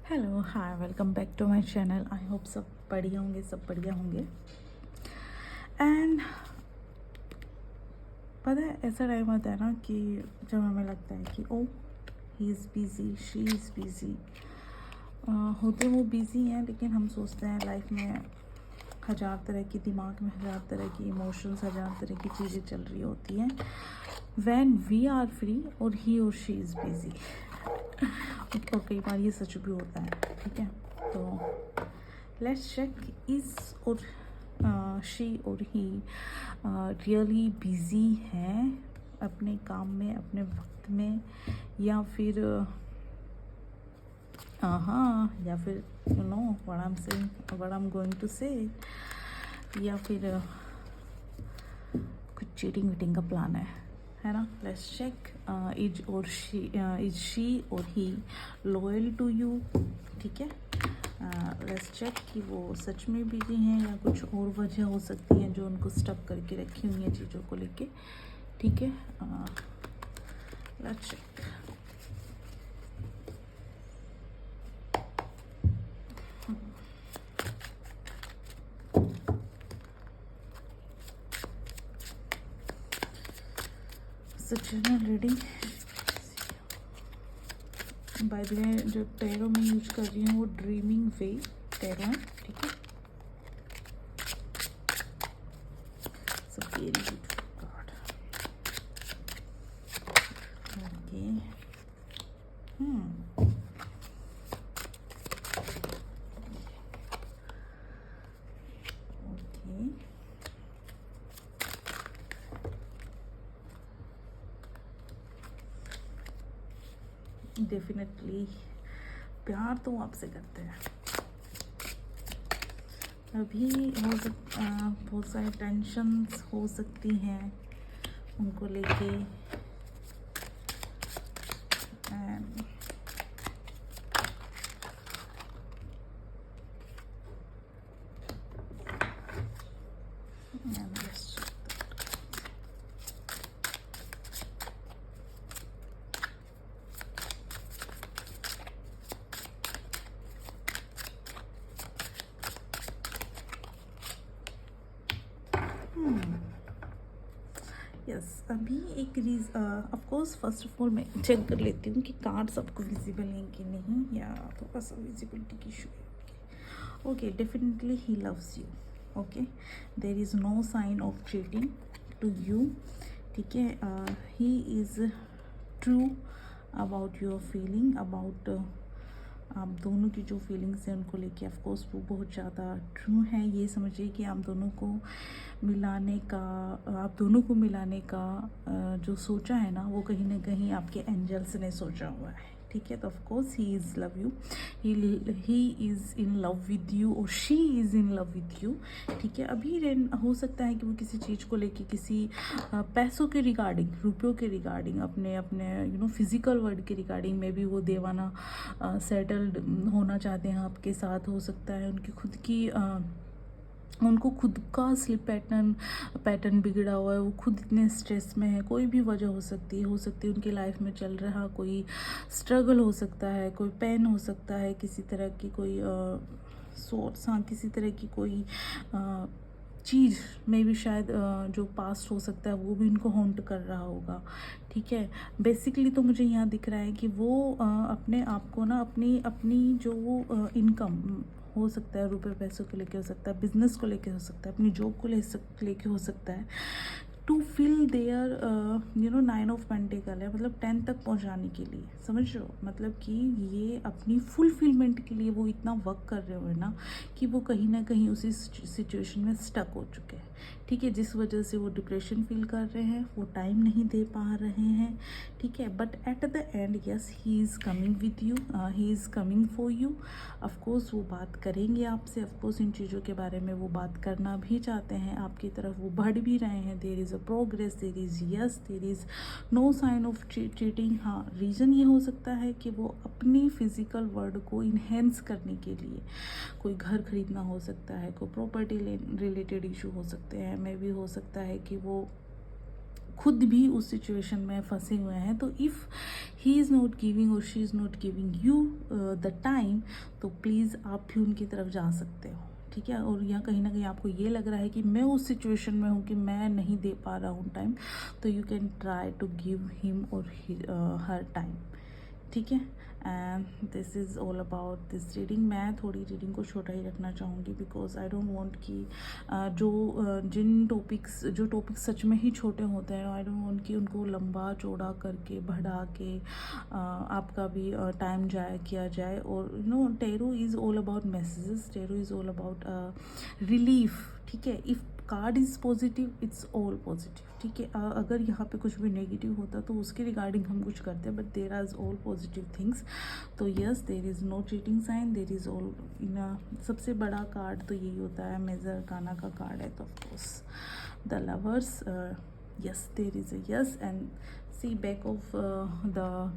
Hello hi welcome back to my channel. I hope सब बढ़िया होंगे, सब बढ़िया होंगे। एंड पता है ऐसा टाइम आता है ना कि जब हमें लगता है कि oh he is busy, she is busy. होते वो बिज़ी हैं, लेकिन हम सोचते हैं लाइफ में हज़ार तरह की, दिमाग में हज़ार तरह की इमोशंस, हज़ार तरह की चीज़ें चल रही होती हैं व्हेन वी आर फ्री और ही और शी इज़ बिज़ी। और कई बार ये सच भी होता है, ठीक है। तो लेट्स चेक इज और शी और ही रियली बिजी हैं अपने काम में, अपने वक्त में, या फिर हाँ, या फिर you know what I am saying, what I am going to say, या फिर कुछ चीटिंग वीटिंग का प्लान है ना। लेट्स चेक इज शी और ही लॉयल टू यू, ठीक है। लेट्स चेक कि वो सच में बिजी हैं या कुछ और वजह हो सकती है जो उनको स्टक करके रखी हुई हैं चीज़ों को लेके, ठीक है। Let's check. General reading by the way, जो टैरो में यूज कर रही हूँ वो ड्रीमिंग वे टैरो है, ठीक है। Very beautiful card. Okay, okay, definitely प्यार तो आपसे करते हैं। अभी बहुत सारी टेंशन्स हो सकती हैं उनको लेके, एंड यस अभी एक of course first of all मैं चेक कर लेती हूँ कि कार्ड्स आपको विजिबल हैं कि नहीं, या थोड़ा सा विजिबिलिटी की इशू है। Okay, definitely he loves you. Okay, there is no sign of cheating to you, ठीक है। He is true about your feeling, about आप दोनों की जो फीलिंग्स हैं उनको लेके ऑफ कोर्स वो बहुत ज़्यादा ट्रू है। ये समझिए कि आप दोनों को मिलाने का जो सोचा है ना, वो कहीं ना कहीं आपके एंजल्स ने सोचा हुआ है, ठीक है। तो of course he is love you, he is in love with you और she is in love with you, ठीक है। अभी हो सकता है कि वो किसी चीज़ को लेके, किसी पैसों के रिगार्डिंग, रुपयों के रिगार्डिंग, अपने यू नो फिजिकल वर्ड के रिगार्डिंग में भी वो देवाना सेटल्ड होना चाहते हैं आपके साथ। हो सकता है उनकी खुद की उनको खुद का स्लिप पैटर्न बिगड़ा हुआ है, वो खुद इतने स्ट्रेस में है। कोई भी वजह हो सकती है उनकी लाइफ में चल रहा कोई स्ट्रगल हो सकता है, कोई पेन हो सकता है, किसी तरह की कोई सोर्स, हाँ, किसी तरह की कोई चीज़ में भी शायद जो पास्ट हो सकता है वो भी इनको हॉन्ट कर रहा होगा, ठीक है। बेसिकली तो मुझे यहाँ दिख रहा है कि वो अपने आप को ना, अपनी जो इनकम हो सकता है, रुपए पैसों को लेके हो सकता है, बिजनेस को लेके हो सकता है, अपनी जॉब को लेके हो सकता है, to fill there you know 9 of pentacle है, मतलब 10 तक पहुंचाने के लिए, समझ रहे हो, मतलब कि ये अपनी फुलफिलमेंट के लिए वो इतना वर्क कर रहे हो ना कि वो कहीं ना कहीं उसी सिचुएशन में स्टक हो चुके हैं, ठीक है। जिस वजह से वो डिप्रेशन फील कर रहे हैं, वो टाइम नहीं दे पा रहे हैं, ठीक है। But at the end yes, he is coming with you, he is coming for you. Of course वो बात करेंगे आपसे, ऑफकोर्स इन चीज़ों के बारे में वो बात करना भी चाहते हैं, आपकी तरफ वो बढ़ भी रहे हैं। There is a progress, there is yes, there is no sign of cheating. हाँ, रीज़न ये हो सकता है कि वो अपनी फिजिकल वर्ड को इन्हेंस करने के लिए कोई घर खरीदना हो सकता है, कोई प्रॉपर्टी रिलेटेड इशू हो सकते हैं, मे भी हो सकता है कि वो खुद भी उस सिचुएशन में फंसे हुए हैं। तो if he is not giving और she is not giving you the time, तो प्लीज़ आप भी उनकी तरफ जा सकते हो, ठीक है। और या कहीं ना कहीं आपको ये लग रहा है कि मैं उस सिचुएशन में हूँ कि मैं नहीं दे पा रहा हूँ टाइम, तो you can try to give him और हर टाइम, ठीक है। And this is all about this reading. मैं थोड़ी रीडिंग को छोटा ही रखना चाहूँगी बिकॉज आई डोंट वांट कि जिन टॉपिक्स सच में ही छोटे होते हैं, आई डोंट वांट कि उनको लंबा चौड़ा करके बढ़ा के आपका भी टाइम जाया किया जाए। और tarot is all about messages, tarot is all about relief, ठीक है। If card is positive, it's all positive, ठीक है। अगर यहाँ पे कुछ भी नेगेटिव होता तो उसके रिगार्डिंग हम कुछ करते, but there are all positive things. तो yes, there is no cheating sign, there is all in सबसे बड़ा कार्ड तो यही होता है, मेजर काना का कार्ड है, तो of course the lovers, yes there is a yes. And see back of the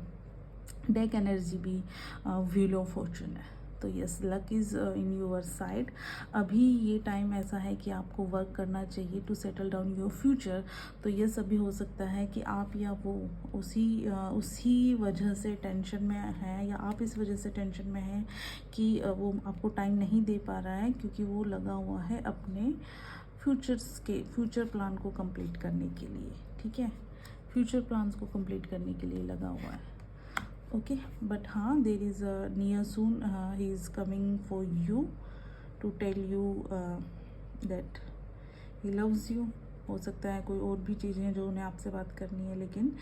deck energy भी व्हील ऑफ फॉर्चून है। तो yes, luck is in your side. अभी ये टाइम ऐसा है कि आपको वर्क करना चाहिए to settle down your future. तो यस, अभी हो सकता है कि आप या वो उसी वजह से टेंशन में है, या आप इस वजह से टेंशन में हैं कि वो आपको टाइम नहीं दे पा रहा है, क्योंकि वो लगा हुआ है अपने फ्यूचर प्लान को कंप्लीट करने के लिए, ठीक है। फ्यूचर प्लान्स को कंप्लीट करने के लिए लगा हुआ है, ओके। बट हाँ, there is a near soon he is coming for you to tell you that he loves you. हो सकता है कोई और भी चीज़ें हैं जो उन्हें आपसे बात करनी है, लेकिन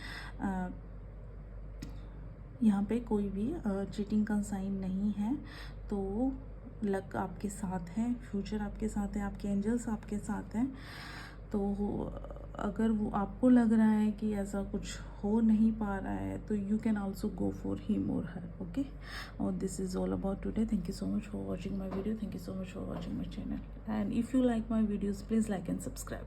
यहाँ पे कोई भी चीटिंग का साइन नहीं है। तो लक आपके साथ है, फ्यूचर आपके साथ है, आपके एंजल्स आपके साथ हैं। तो अगर वो आपको लग रहा है कि ऐसा कुछ हो नहीं पा रहा है, तो you can also go for him और हर, ओके। और this is all about today. Thank you so much for watching my video, thank you so much for watching my channel, and if you like my videos please like and subscribe.